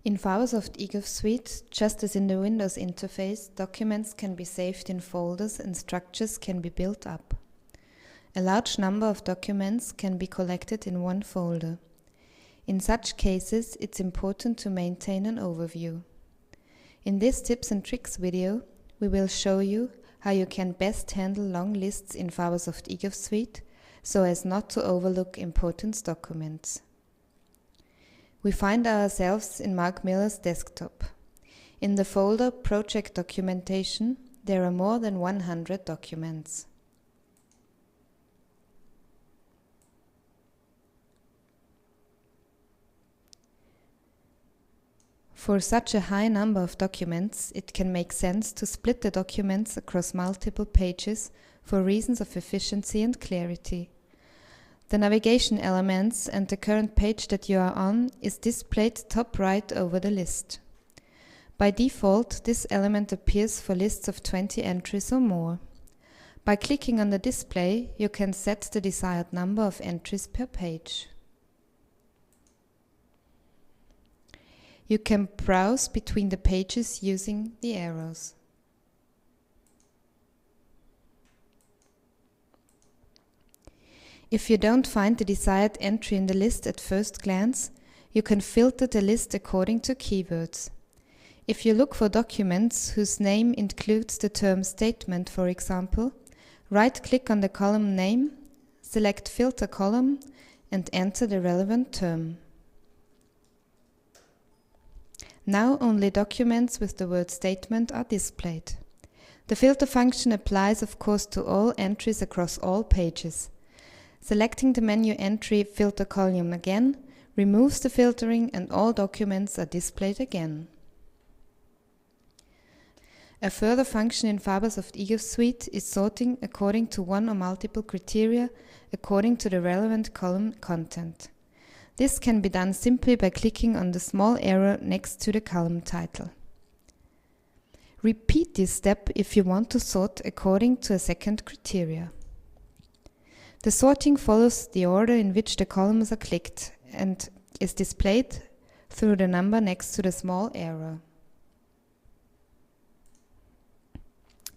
In Fabasoft eGov-Suite, just as in the Windows interface, documents can be saved in folders and structures can be built up. A large number of documents can be collected in one folder. In such cases, it's important to maintain an overview. In this tips and tricks video, we will show you how you can best handle long lists in Fabasoft eGov-Suite so as not to overlook important documents. We find ourselves in Mark Miller's desktop. In the folder Project Documentation, there are more than 100 documents. For such a high number of documents, it can make sense to split the documents across multiple pages for reasons of efficiency and clarity. The navigation elements and the current page that you are on is displayed top right over the list. By default, this element appears for lists of 20 entries or more. By clicking on the display, you can set the desired number of entries per page. You can browse between the pages using the arrows. If you don't find the desired entry in the list at first glance, you can filter the list according to keywords. If you look for documents whose name includes the term statement, for example, right-click on the column name, select Filter Column, and enter the relevant term. Now only documents with the word statement are displayed. The filter function applies, of course, to all entries across all pages. Selecting the menu entry filter column again removes the filtering and all documents are displayed again. A further function in Fabasoft eGov-Suite is sorting according to one or multiple criteria according to the relevant column content. This can be done simply by clicking on the small arrow next to the column title. Repeat this step if you want to sort according to a second criteria. The sorting follows the order in which the columns are clicked and is displayed through the number next to the small arrow.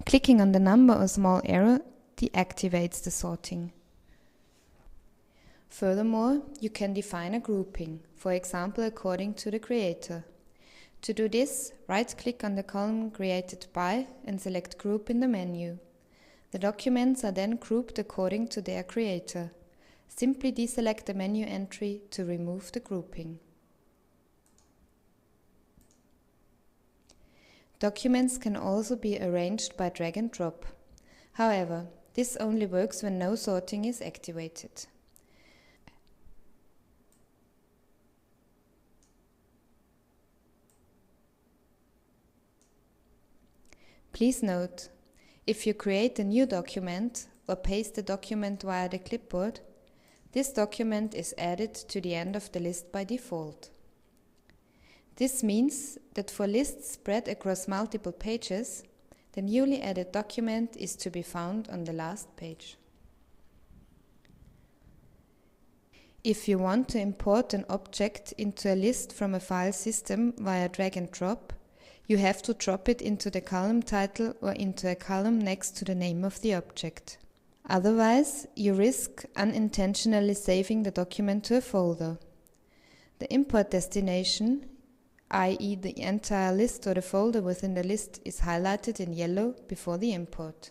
Clicking on the number or small arrow deactivates the sorting. Furthermore, you can define a grouping, for example according to the creator. To do this, right-click on the column created by and select Group in the menu. The documents are then grouped according to their creator. Simply deselect the menu entry to remove the grouping. Documents can also be arranged by drag and drop. However, this only works when no sorting is activated. Please note, if you create a new document or paste the document via the clipboard, this document is added to the end of the list by default. This means that for lists spread across multiple pages, the newly added document is to be found on the last page. If you want to import an object into a list from a file system via drag and drop, you have to drop it into the column title or into a column next to the name of the object. Otherwise, you risk unintentionally saving the document to a folder. The import destination, i.e. the entire list or the folder within the list, is highlighted in yellow before the import.